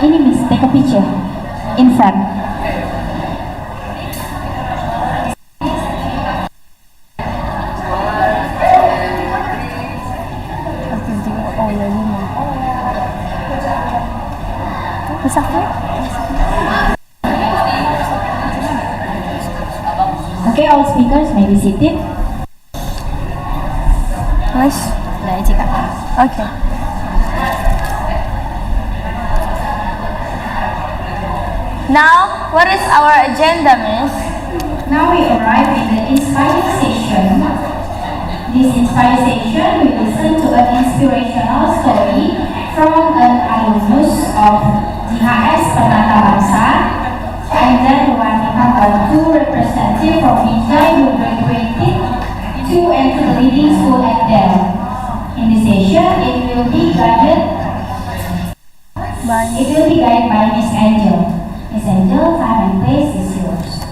Ini Miss, take a picture in front. Bisa kan? Okay, all speakers may be seated. Nice. Dari Cika. Okay. Now, what is our agenda, Miss? Now we arrive in the inspiring session. This inspiring session, we listen to an inspirational story from an alumnus of SBNP Permata Bangsa, and then we welcome our two representatives from India who graduated to enter the leading school at Delhi. In this session, it will be guided by Miss Angel. Miss Angel, time and place is yours.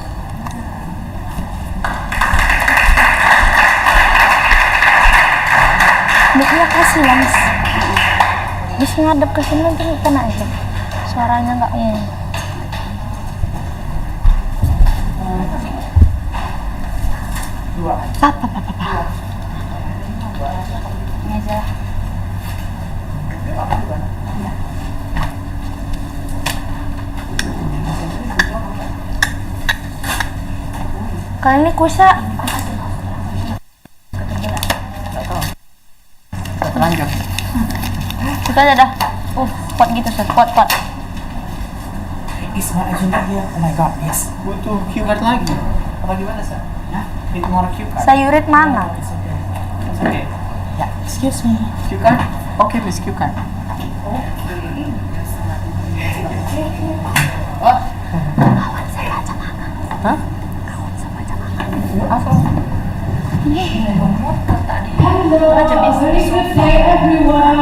Mic-nya kasih lah, Miss. Miss ngadep ke sini nanti kena itu. Suaranya nggak ini. Apa. Ini aja. Kali ini kuisa. Lanjut. Kita aja dah. Pot gitu, Sir. Pot. Is my agenda here? Oh my god, yes. Butuh cue card lagi. Apa gimana, Sir? Hah? Need more cue card? Sayurit mana? It's okay. It's okay. Yeah, excuse me. Cue card? Okay, Miss, cue card. What? Kawan saya baca mana? Hah? Kawan saya baca mana? Apa? Hello, very good day everyone.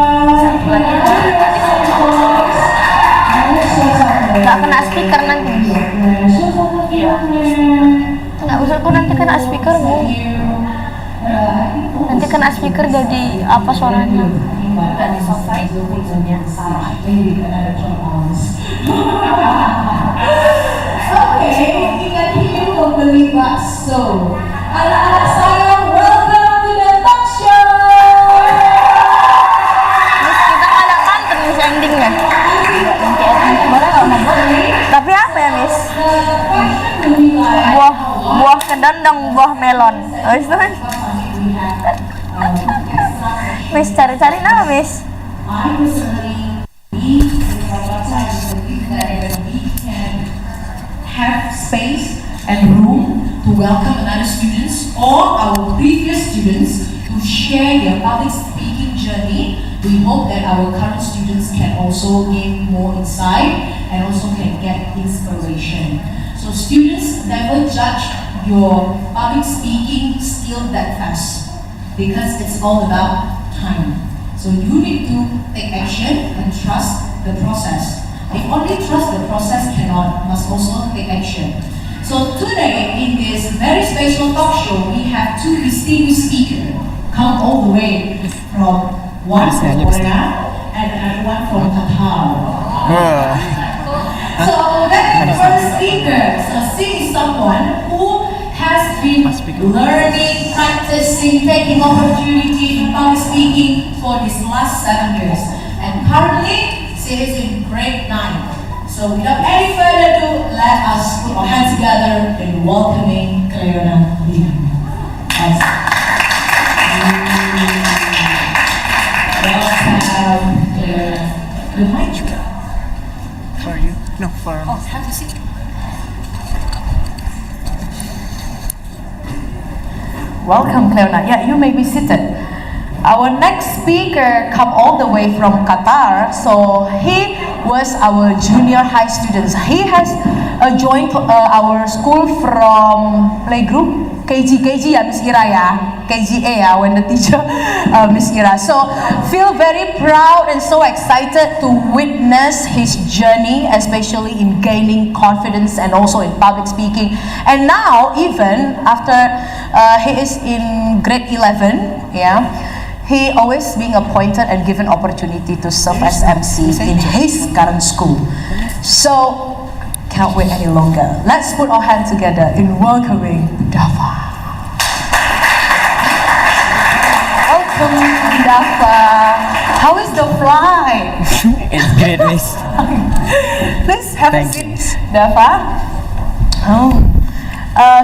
Nggak kena speaker nanti. Nggak usah, aku nanti kena speaker bu. Nanti kena speaker jadi apa suaranya? Dari sofa itu pintunya salah. Oke, ingat hidup membeli bakso. Anak-anak saya, welcome to the talk show. Miss, kita nggak ada pantun Miss endingnya. Tapi apa ya Miss? Buah kedondong, buah melon. Habis itu Miss cari-cari nama Miss. I personally believe that we can have space and room to welcome another students or our previous students to share their public speaking journey. We hope that our current students can also gain more insight and also can get inspiration. So students, never judge your public speaking skill that fast, because it's all about time. So you need to take action and trust the process. If only trust the process cannot, must also take action. So today, in this very special talk show, we have two distinguished speakers come all the way from one from Korea and another one from Qatar. So that's the first speaker. So she is someone who has been learning, practicing, taking opportunity in public speaking for these last 7 years. And currently, she is in grade 9. So without any further ado, let us put our hands together in welcoming Cleona Lee. Yes. Welcome, Cleona. The mic. For you? No, for... Oh, have a seat. Welcome, Cleona. Yeah, you may be seated. Our next speaker come all the way from Qatar, so he was our junior high students. He has joined our school from playgroup KG ya Miss Ira ya, KGA ya when the teacher Miss Ira. So feel very proud and so excited to witness his journey, especially in gaining confidence and also in public speaking. And now even after he is in grade 11, yeah. he always being appointed and given opportunity to serve as MC in his current school. So, cannot wait any longer. Let's put our hands together in welcoming Dafa. Welcome, Dafa. How is the flight? It's great, miss. Please have a Thank seat, you, miss. Dafa.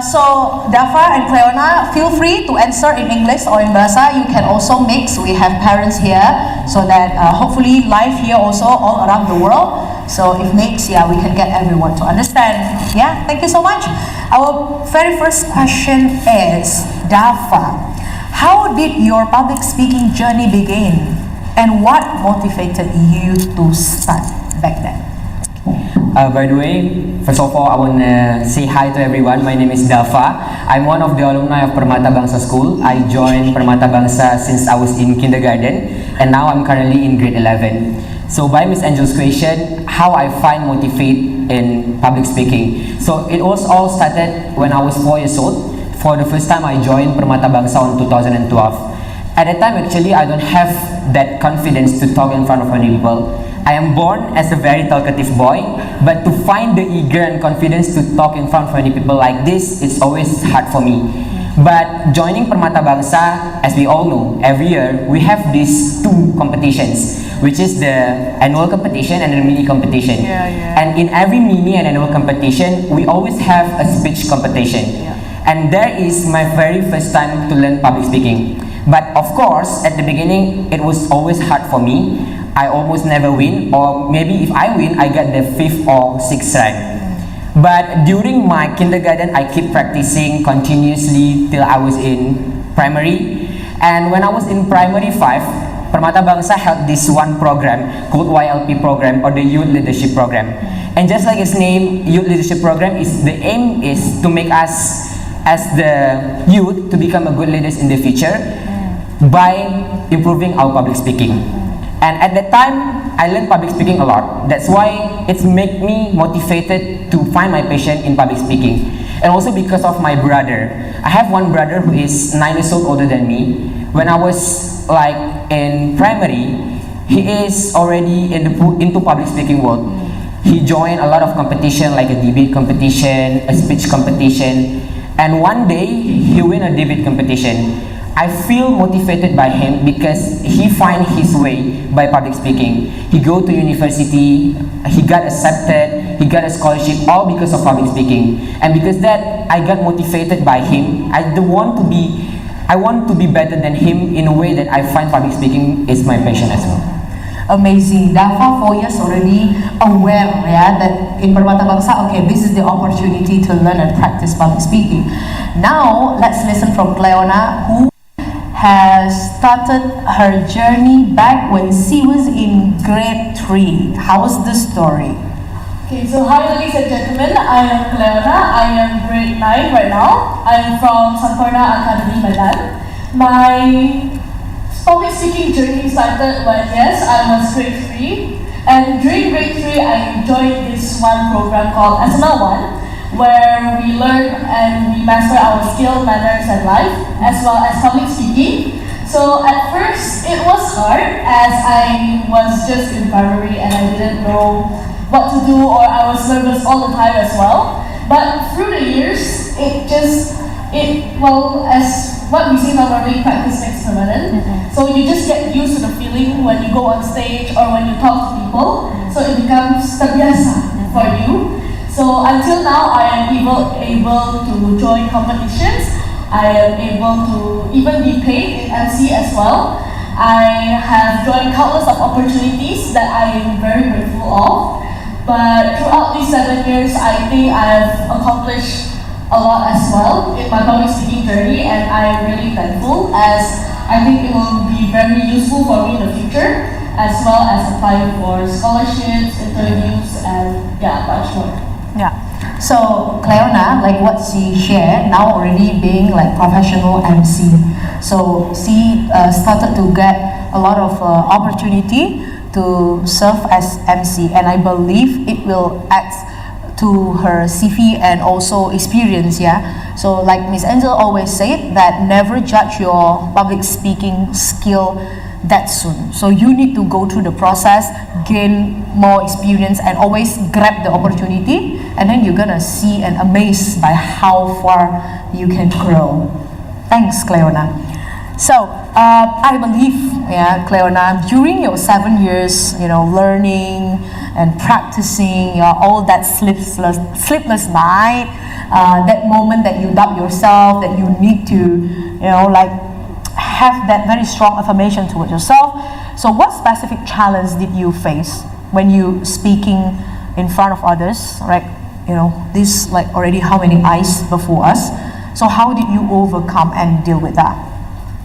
So Dafa and Cleona, feel free to answer in English or in Bahasa. You can also mix. We have parents here, so that hopefully live here also all around the world. So if mix, yeah, we can get everyone to understand. Yeah, thank you so much. Our very first question is, Dafa, how did your public speaking journey begin, and what motivated you to start back then? By the way, first of all, I want to say hi to everyone. My name is Dafa. I'm one of the alumni of Permata Bangsa School. I joined Permata Bangsa since I was in kindergarten, and now I'm currently in grade 11. So by Miss Angel's question, how I find motivate in public speaking. So it was all started when I was 4 years old. For the first time, I joined Permata Bangsa in 2012. At that time, actually, I don't have that confidence to talk in front of many people. I am born as a very talkative boy, but to find the eager and confidence to talk in front of many people like this, it's always hard for me. But joining Permata Bangsa, as we all know, every year we have these two competitions, which is the annual competition and the mini competition. And in every mini and annual competition, we always have a speech competition. And there is my very first time to learn public speaking. But of course, at the beginning, it was always hard for me. I almost never win, or maybe if I win, I get the 5th or 6th rank. But during my kindergarten, I keep practicing continuously till I was in primary. And when I was in primary 5, Permata Bangsa held this one program called YLP program, or the Youth Leadership Program. And just like its name, Youth Leadership Program, is the aim is to make us as the youth to become a good leaders in the future by improving our public speaking. And at that time, I learned public speaking a lot. That's why it's made me motivated to find my passion in public speaking. And also because of my brother. I have one brother who is 9 years old older than me. When I was like in primary, he is already into public speaking world. He joined a lot of competition like a debate competition, a speech competition. And one day, he win a debate competition. I feel motivated by him because he find his way by public speaking. He go to university, he got accepted, he got a scholarship, all because of public speaking. And because that, I got motivated by him. I want to be better than him in a way that I find public speaking is my passion as well. Amazing. Dafa 4 years already aware, yeah, that in Permata Bangsa, okay, this is the opportunity to learn and practice public speaking. Now, let's listen from Cleona, who has started her journey back when she was in grade 3. How's the story? Okay, so hi ladies and gentlemen, I am Cleona. I am grade 9 right now. I am from Sampurna Academy, Medan. My public speaking journey started when, yes, I was grade 3. And during grade 3, I joined this one program called SML1, where we learn and we master our skill, manners, and life, as well as public speaking. So at first, it was hard as I was just in primary and I didn't know what to do, or I was nervous all the time as well. But through the years, as what we say normally, practice makes permanent. So you just get used to the feeling when you go on stage or when you talk to people. So it becomes terbiasa for you. So until now, I am able to join competitions. I am able to even be paid in MC as well. I have joined countless of opportunities that I am very grateful of. But throughout these 7 years, I think I have accomplished a lot as well in my public speaking journey, and I am really thankful, as I think it will be very useful for me in the future, as well as applying for scholarships, interviews, and yeah, much more. Yeah. So Cleona, like what she shared, now already being like professional MC. So she started to get a lot of opportunity to serve as MC, and I believe it will add to her CV and also experience, yeah. So like Miss Angel always said, that never judge your public speaking skill that soon. So you need to go through the process, gain more experience, and always grab the opportunity, and then you're gonna see and amazed by how far you can grow. Thanks, Cleona. So I believe, yeah, Cleona, during your 7 years, learning and practicing, all that sleepless night, that moment that you doubt yourself, that you need to, have that very strong affirmation towards yourself. So what specific challenge did you face when you speaking in front of others, right? This like already how many eyes before us. So how did you overcome and deal with that?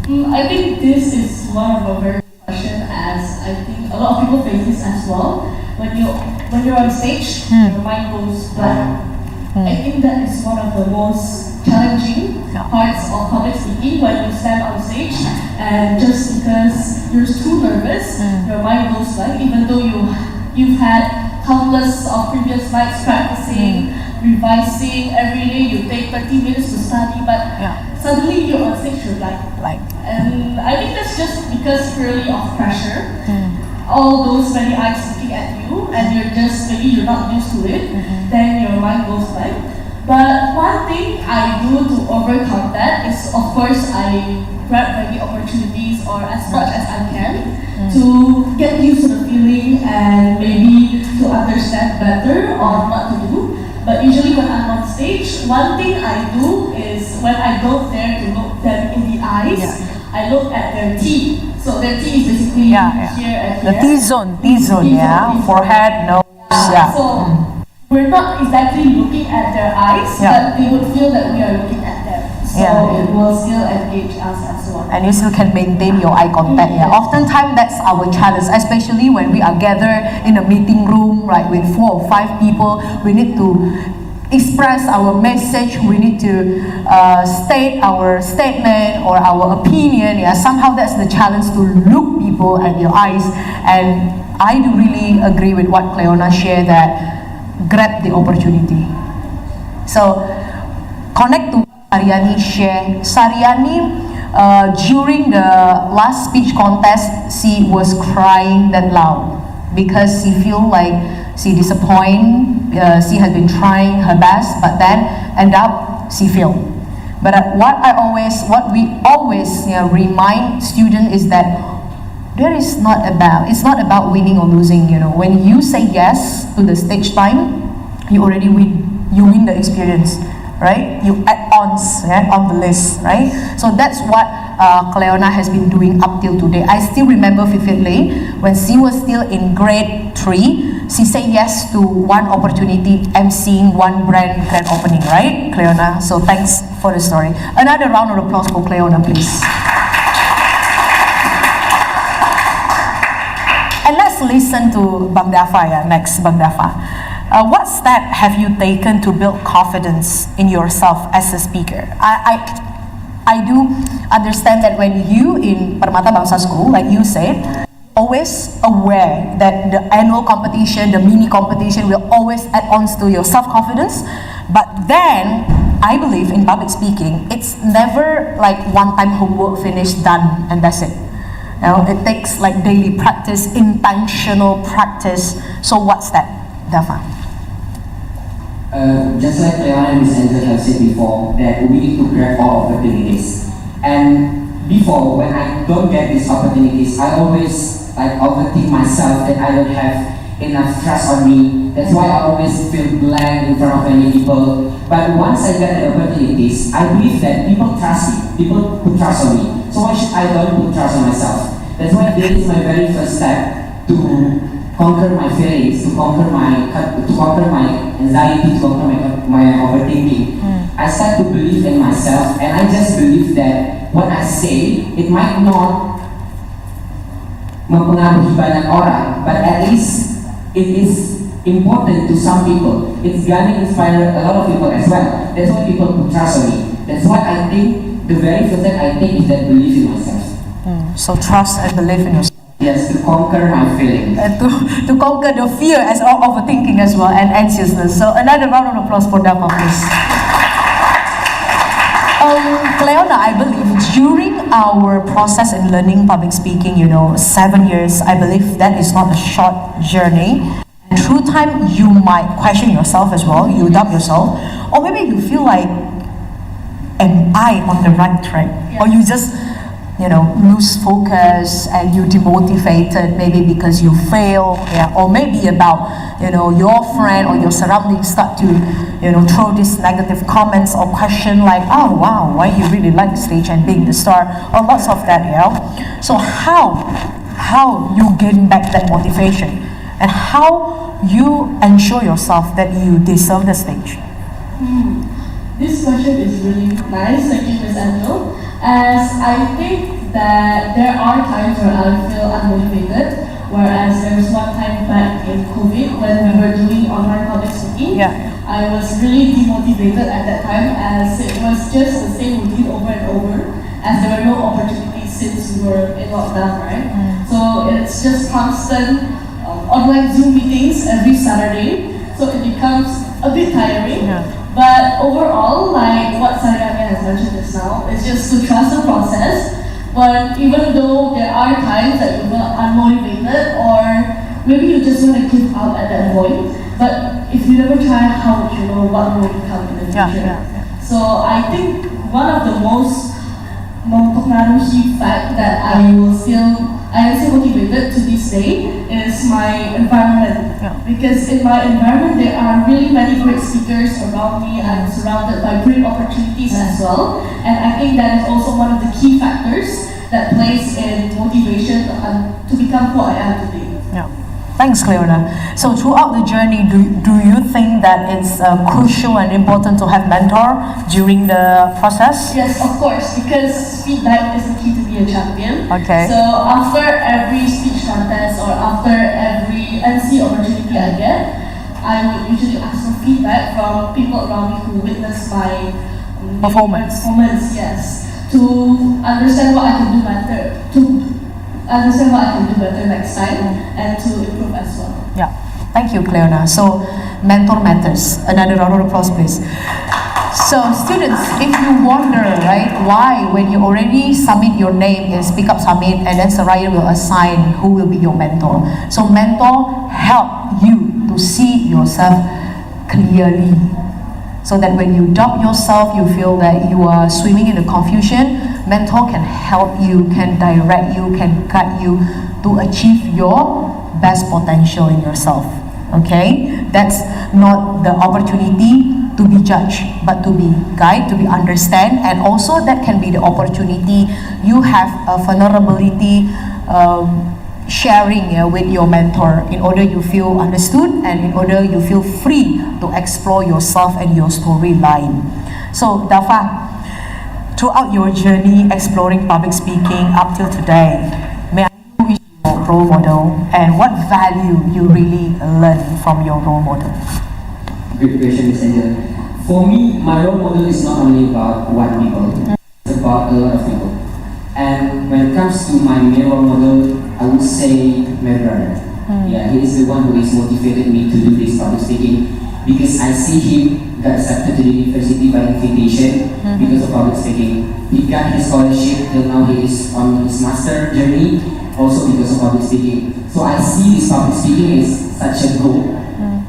I think this is one of a very good question, as I think a lot of people face this as well. When you're on stage, your mind goes blank. I think that is one of the most challenging parts of public speaking, when you stand on stage and just because you're too nervous, your mind goes blank, even though you've had countless of previous nights practicing, revising every day. You take 30 minutes to study, but suddenly you're on stage, you're blank. And I think that's just because purely of pressure. All those many eyes looking at you, and you're not used to it, then your mind goes blank. But one thing I do to overcome that is, of course, I grab many opportunities, or as much as I can, to get used to the feeling and maybe to understand better on what to do. But usually when I'm on stage, one thing I do is, when I don't dare to look them in the eyes, I look at their T. So their T is basically here and here. The T-zone, forehead, nose, So we're not exactly looking at their eyes, but they would feel that we are looking at them. So it will still engage us as well. And you still can maintain your eye contact. Oftentimes that's our challenge, especially when we are gathered in a meeting room, right, with 4 or 5 people. We need to express our message, we need to state our statement or our opinion. Somehow that's the challenge, to look people at your eyes. And I do really agree with what Cleona shared, that grab the opportunity. So connect to Saryani share. Saryani, during the last speech contest, she was crying that loud because she feel like she disappointed. She has been trying her best, but then end up she failed. But what we always remind students is that it's not about winning or losing. When you say yes to the stage time, you already win. You win the experience, right? You add ons on the list, right? So that's what Cleona has been doing up till today. I still remember vividly when she was still in grade 3. She said yes to one opportunity, emceeing one grand opening, right, Cleona? So thanks for the story. Another round of applause for Cleona, please. And let's listen to Bang Dafa, next, Bang Dafa. What step have you taken to build confidence in yourself as a speaker? I do understand that when you in Permata Bangsa School, like you said, always aware that the annual competition, the mini competition will always add on to your self-confidence. But then, I believe in public speaking, it's never like one-time homework finished, done, and that's it. It takes like daily practice, intentional practice. So what's that, Dafa? Just like Cleona and Miss Angel have said before, that we need to grab all opportunities. And before, when I don't get these opportunities, I always overthink myself that I don't have enough trust on me. That's why I always feel blank in front of many people. But once I get the opportunities, I believe that people trust me. People put trust on me. So why should I don't put trust on myself? That's why this is my very first step to conquer my feelings, to conquer my anxiety, to conquer my overthinking. I start to believe in myself, and I just believe that what I say, it might not mempengaruhi banyak orang, but at least it is important to some people. It's gonna inspire a lot of people as well. That's why people put trust on me. That's why I think the very first step I take is that believe in myself. So trust and believe in yourself. Yes, to conquer my feelings. to conquer the fear as of overthinking as well and anxiousness. So another round of applause for Dafa, please. Cleona, I believe during our process in learning public speaking, 7 years, I believe that is not a short journey. And through time, you might question yourself as well, you doubt yourself, or maybe you feel like, am I on the right track? Or you just, lose focus and you demotivated, maybe because you fail, or maybe about, your friend or your surroundings start to, throw these negative comments or question like, oh wow, why you really like the stage and being the star, or lots of that, So how you gain back that motivation, and how you ensure yourself that you deserve the stage? This question is really nice, thank you, Ms. Angel. As I think that there are times where I feel unmotivated, whereas there was one time back in COVID when we were doing online public speaking. I was really demotivated at that time, as it was just the same routine over and over, as there were no opportunities since we were in lockdown, right? So it's just constant online Zoom meetings every Saturday, so it becomes a bit tiring. But overall, like what Sariyanya has mentioned just now, is just to trust the process. But even though there are times that you feel unmotivated, or maybe you just want to give up at that point, but if you never try, how would you know what will come in the future? So I think one of the most mempengaruhi fact that I am still motivated to this day is my environment. Because in my environment there are really many great speakers around me. I'm surrounded by great opportunities as well, and I think that is also one of the key factors that plays in motivation to become who I am today. Thanks, Cleona. So throughout the journey, do you think that it's crucial and important to have mentor during the process? Yes, of course, because feedback is the key to be a champion. Okay. So after every speech contest or after every NC opportunity I get, I would usually ask for feedback from people around me who witness my performance. Yes, to understand what I can do better, next time, and to improve as well. Thank you, Cleona. So, mentor matters. Another round of applause, please. So, students, if you wonder, right, why when you already submit your name in Speak Up Summit, and then Saraya will assign who will be your mentor. So, mentor help you to see yourself clearly, so that when you doubt yourself, you feel that you are swimming in the confusion. Mentor can help you, can direct you, can guide you to achieve your best potential in yourself. Okay? That's not the opportunity to be judged, but to be guided, to be understand, and also that can be the opportunity you have a vulnerability sharing with your mentor, in order you feel understood and in order you feel free to explore yourself and your storyline. So Dafa, throughout your journey exploring public speaking up till today, may I know who is your role model and what value you really learn from your role model? Great question, Ms. Angel. For me, my role model is not only about one people, it's about a lot of people. And when it comes to my main role model, I would say my brother. He is the one who is motivated me to do this public speaking, because I see him got accepted to the university by invitation because of public speaking. He got his scholarship till now. He is on his master journey also because of public speaking. So I see this public speaking is such a goal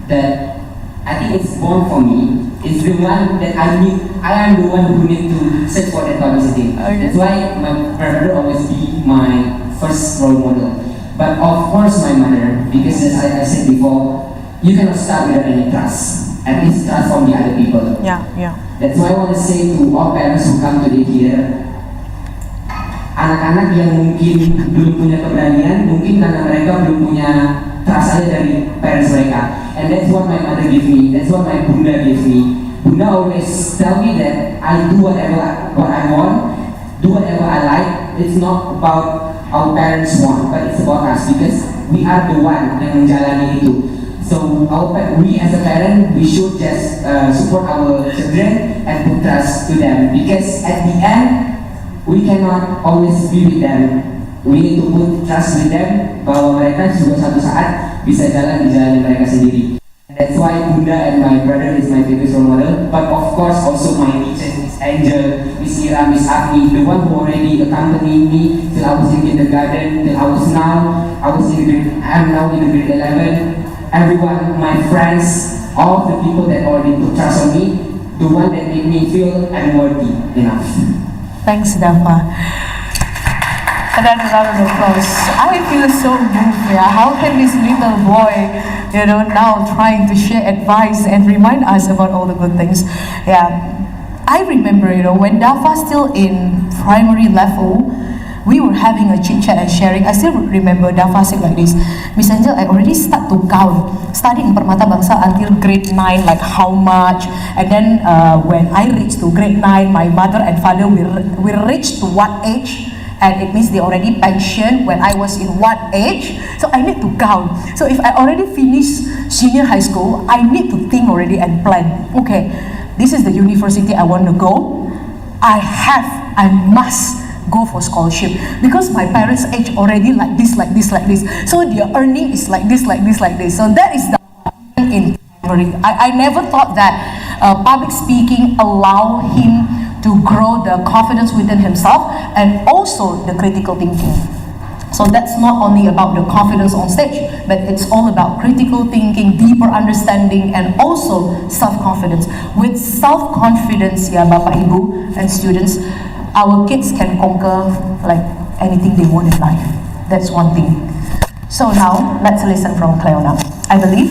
that I think it's born for me. It's the one that I am the one who need to search for that public speaking. That's why my brother always be my first role model. But of course my mother, because as I said before, you cannot start without any trust. At least trust from the other people. That's why I want to say to all parents who come today here, anak-anak yang mungkin belum punya keberanian, mungkin karena mereka belum punya trust aja dari parents mereka. And that's what my mother gave me. That's what my bunda gave me. Bunda always tell me that I do whatever I want, do whatever I like. It's not about our parents want, but it's about us, because we are the one yang menjalani itu. So we as a parent, we should just support our children and put trust to them, because at the end we cannot always be with them we need to put trust with them bahwa mereka juga suatu saat bisa jalan di jalan mereka sendiri. That's why Bunda and my brother is my favorite role model. But of course also my teachers, Miss Angel, Miss Ira, Miss Agni, the one who already accompanied me till I was in kindergarten, till I'm now in the grade 11. Everyone, my friends, all the people that already put trust on me, the one that made me feel I'm worthy enough. Thanks, Dafa. Another round of applause. I feel so moved. Yeah. How can this little boy, now trying to share advice and remind us about all the good things? Yeah. I remember, when Dafa still in primary level, we were having a chit chat and sharing. I still remember Dafa said like this, Miss Angel, I already start to count, studying in Permata Bangsa until grade 9, like how much. And then when I reached to grade 9, my mother and father will reach to what age? And it means they already pensioned when I was in what age? So I need to count. So if I already finished senior high school, I need to think already and plan. Okay, this is the university I want to go. I must go for scholarship because my parents' age already like this. So their earning is like this. So that is the in primary. I never thought that public speaking allow him to grow the confidence within himself and also the critical thinking. So that's not only about the confidence on stage, but it's all about critical thinking, deeper understanding, and also self-confidence. With self-confidence, yeah, Bapak, Ibu, and students, our kids can conquer like anything they want in life. That's one thing. So now, let's listen from Cleona. I believe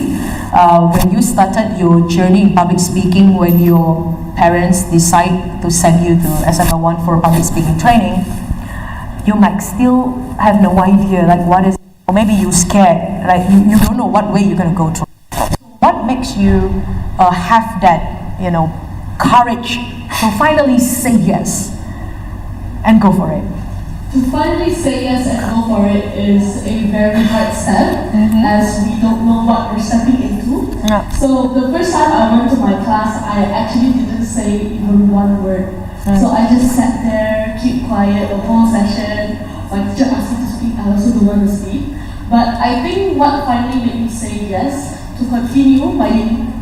when you started your journey in public speaking, when your parents decide to send you to SMA1 for public speaking training, you might still have no idea like what is, or maybe you're scared, like you don't know what way you're going to go through. What makes you have that, courage to finally say yes and go for it? To finally say yes and go for it is a very hard step, as we don't know what we're stepping into. Yeah. So the first time I went to my class, I actually didn't say even one word. So I just sat there, keep quiet the whole session. My teacher asked me to speak, I also don't want to speak. But I think what finally made me say yes to continue my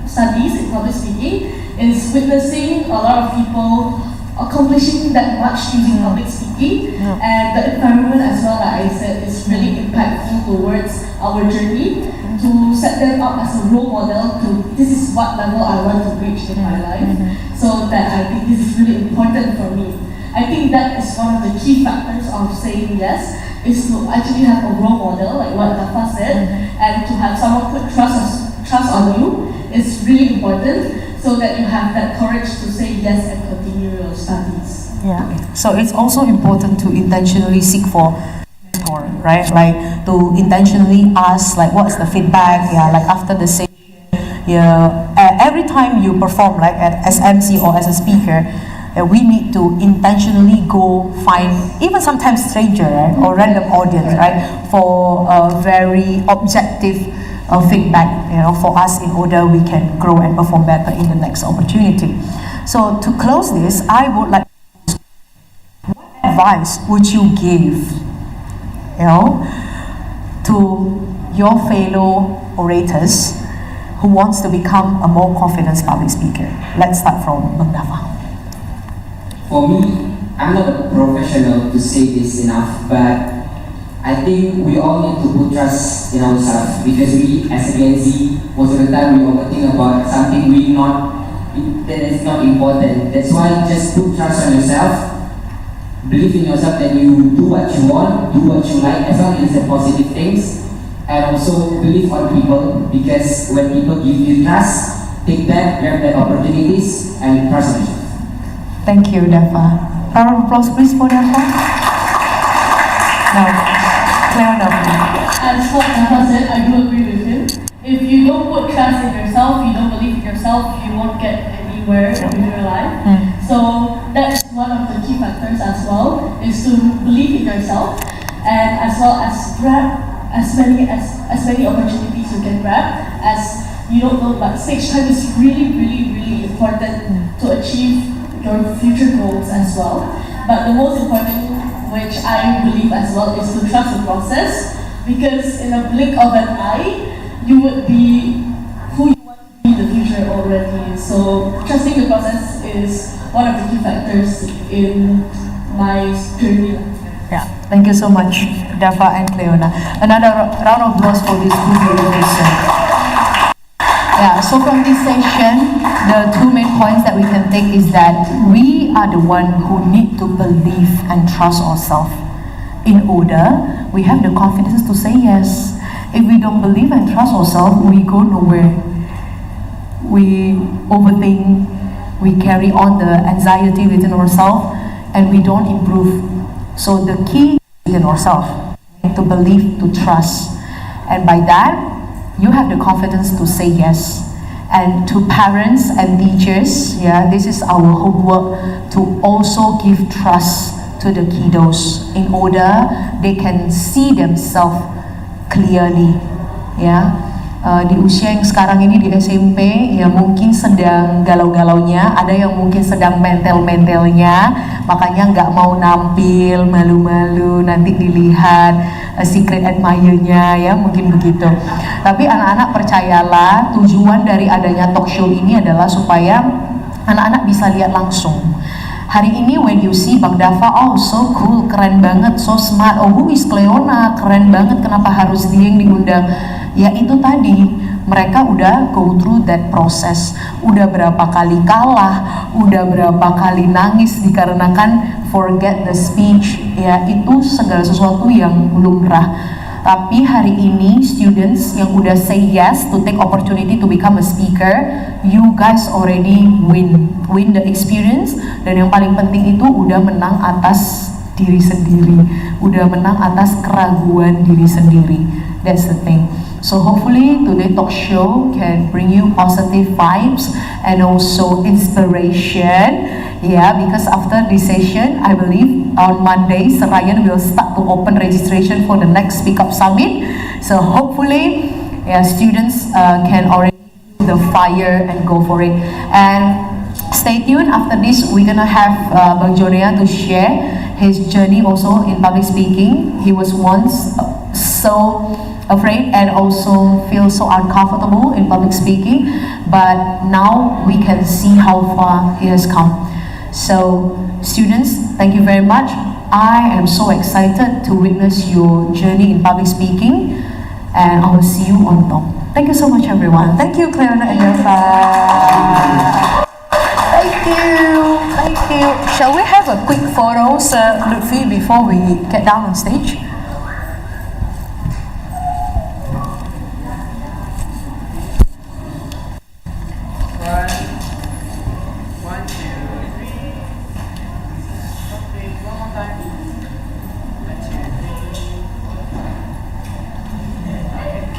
studies in public speaking is witnessing a lot of people accomplishing that much using public speaking, and the environment as well that I said is really impactful towards our journey to set them up as a role model to this is what level I want to reach in my life. So that I think this is really important for me. I think that is one of the key factors of saying yes, is to actually have a role model like what Dafa said, and to have someone put trust on you is really important, so that you have that courage to say yes and continue your studies. Yeah. So it's also important to intentionally seek for mentor, right? Like to intentionally ask, like, what's the feedback? Yeah, like after the session. Yeah. Every time you perform, like as MC or as a speaker, we need to intentionally go find even sometimes stranger, right, or random audience, right, for a very objective feedback, for us in order we can grow and perform better in the next opportunity. So to close this, I would like, what advice would you give, to your fellow orators who wants to become a more confident public speaker? Let's start from Bang Dafa. For me, I'm not a professional to say this enough, but I think we all need to put trust in ourselves, because we, as a Gen Z, most of the time we overthink about something that is not important. That's why just put trust on yourself, believe in yourself that you do what you want, do what you like, as long as it's positive things, and also believe on people, because when people give you trust, take that, grab that opportunities, and trust on yourself. Thank you, Dafa. Round of applause, please, for Dafa. Now, Cleona. As what Dafa said, I do agree with him. If you don't put trust in yourself, you don't believe in yourself, you won't get anywhere in your life. So that's one of the key factors as well, is to believe in yourself, and as well as grab as many opportunities you can grab, as you don't know, but stage time is really, really, really important to achieve your future goals as well. But the most important which I believe as well, is to trust the process, because in a blink of an eye, you would be who you want to be in the future already. So trusting the process is one of the key factors in my journey. Yeah, thank you so much, Dafa and Cleona. Another round of applause for this good innovation. Yeah, so from this session, the two main points that we can take is that we are the one who need to believe and trust ourselves. In order, we have the confidence to say yes. If we don't believe and trust ourselves, we go nowhere. We overthink, we carry on the anxiety within ourselves, and we don't improve. So the key is within ourselves, to believe, to trust. And by that, you have the confidence to say yes. And to parents and teachers, yeah, this is our homework to also give trust to the kiddos in order they can see themselves clearly, ya. Di usia yang sekarang ini di SMP, ya mungkin sedang galau-galaunya, ada yang mungkin sedang mental-mentalnya, makanya nggak mau nampil, malu-malu, nanti dilihat secret admirer-nya, ya mungkin begitu. Tapi anak-anak percayalah, tujuan dari adanya talk show ini adalah supaya anak-anak bisa lihat langsung. Hari ini when you see Bang Dafa, oh so cool, keren banget, so smart, oh who is Cleona, keren banget, kenapa harus dia yang diundang? Ya itu tadi, mereka udah go through that process, udah berapa kali kalah, udah berapa kali nangis dikarenakan forget the speech, ya itu segala sesuatu yang lumrah. Tapi hari ini students yang udah say yes to take opportunity to become a speaker, you guys already win the experience, dan yang paling penting itu udah menang atas diri sendiri, udah menang atas keraguan diri sendiri. That's the thing. So hopefully today talk show can bring you positive vibes and also inspiration. Yeah, because after this session, I believe on Monday, Serayan will start to open registration for the next Speak Up Summit. So hopefully, yeah, students can already the fire and go for it. And stay tuned. After this, we're gonna have Bang Jonia to share his journey also in public speaking. He was once so afraid and also feel so uncomfortable in public speaking, but now we can see how far he has come. So students, thank you very much. I am so excited to witness your journey in public speaking, and I will see you on top. Thank you so much everyone. Thank you Cleona and Dafa. Thank you. Shall we have a quick photo, Sir Lutfi, before we get down on stage?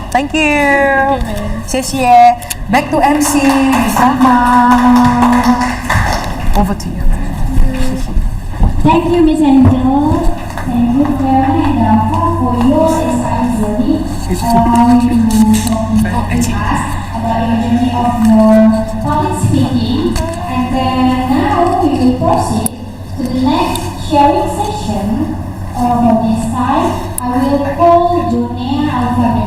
Thank you. 谢谢. Back to MC, Miss Rahma. Over to you. Thank you, Miss Angel. Thank you, Clara and Dafa, for your inspiring journey. How you talk with us about your journey of your public speaking. And then now we will proceed to the next sharing session. For this time, I will call Jonia Alfa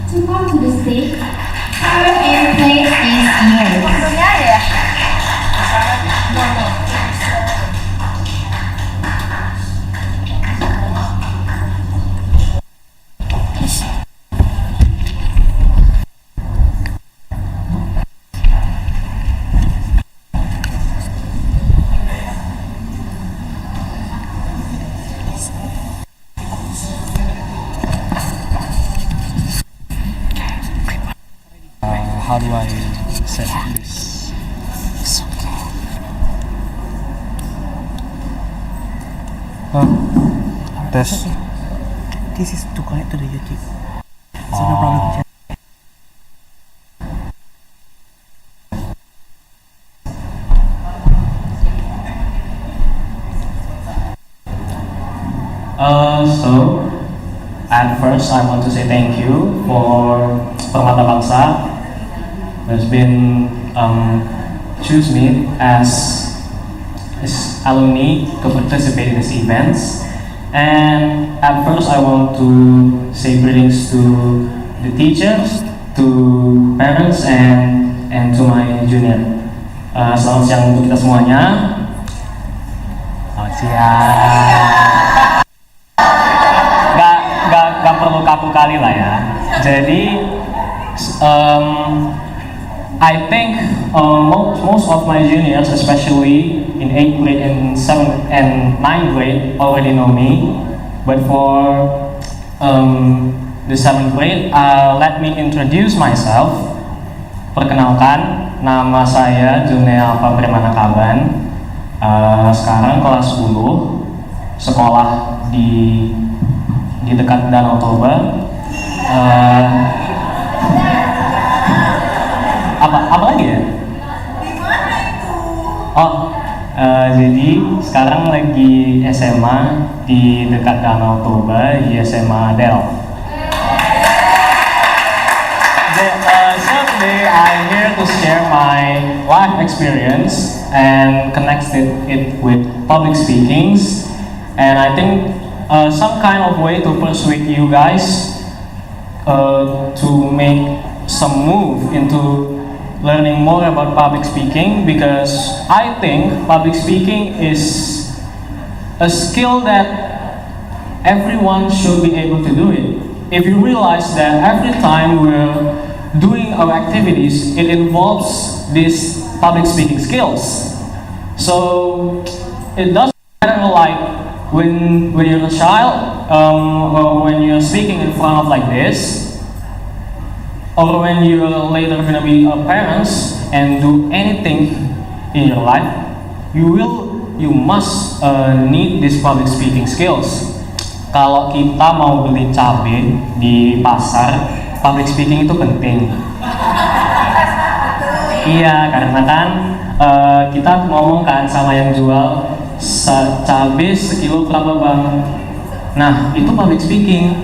to come to the stage. Her and place is yours. How do I set this? Test. This is to connect to the YouTube. So no problem. So at first I want to say thank you for Permata Bangsa has been choose me as alumni to participate in these events. And at first I want to say greetings to the teachers, to parents, and to my junior. Selamat siang untuk kita semuanya. Selamat siang. Gak perlu kaku kali lah ya. Jadi I think most of my juniors, especially in 8th grade and 7th and 9th grade, already know me. But for the 7th grade, let me introduce myself. Perkenalkan, nama saya SBNP Permata Bangsa. Sekarang kelas 10, sekolah di dekat Danau Toba. Apa lagi ya? Jadi sekarang lagi SMA di dekat Danau Toba, di SMA Del. So today I'm here to share my life experience and connect it with public speakings, and I think some kind of way to persuade you guys to make some move into learning more about public speaking, because I think public speaking is a skill that everyone should be able to do it. If you realize that every time we're doing our activities, it involves these public speaking skills. So it doesn't matter like when you're a child or when you're speaking in front of like this, or when you're later gonna be a parents and do anything in your life, you must need these public speaking skills. Kalau kita mau beli cabai di pasar, public speaking itu penting. Iya, karena kan kita ngomong kan sama yang jual cabai sekilo berapa bang. Nah, itu public speaking.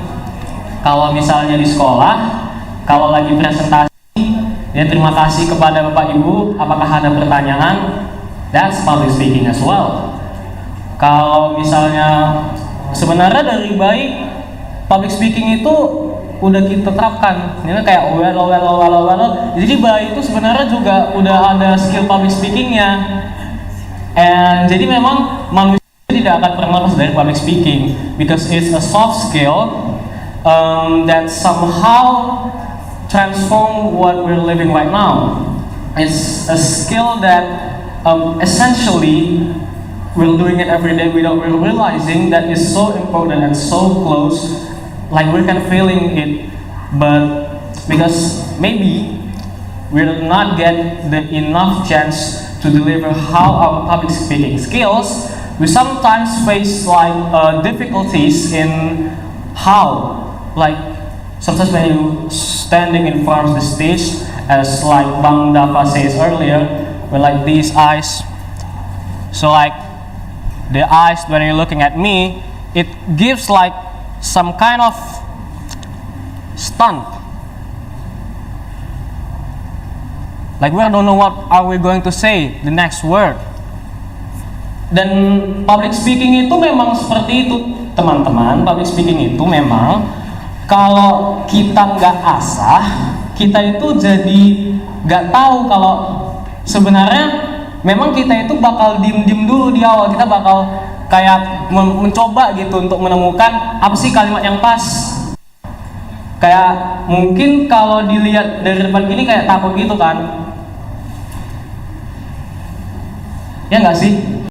Kalau misalnya di sekolah, kalau lagi presentasi, ya terima kasih kepada Bapak Ibu, apakah ada pertanyaan? That's public speaking as well. Kalau misalnya sebenarnya dari bayi, public speaking itu udah kita terapkan. Ini kayak well. Jadi bayi itu sebenarnya juga udah ada skill public speakingnya. And jadi memang manusia tidak akan pernah lepas dari public speaking, because it's a soft skill that somehow transform what we're living right now. It's a skill that essentially we're doing it every day without realizing that it's so important and so close, like we can feeling it, but because maybe we'll not get the enough chance to deliver how our public speaking skills, we sometimes face like difficulties in how, like sometimes when you standing in front of the stage, as like Bang Dava says earlier, with like these eyes, so like the eyes when you're looking at me, it gives like some kind of stunt. Like we don't know what are we going to say the next word. Dan public speaking itu memang seperti itu, teman-teman. Public speaking itu memang kalau kita nggak asah, kita itu jadi nggak tahu kalau sebenarnya memang kita itu bakal diem dulu di awal. Kita bakal kayak mencoba gitu untuk menemukan apa sih kalimat yang pas. Kayak mungkin kalau dilihat dari depan gini kayak takut gitu kan. Ya nggak sih?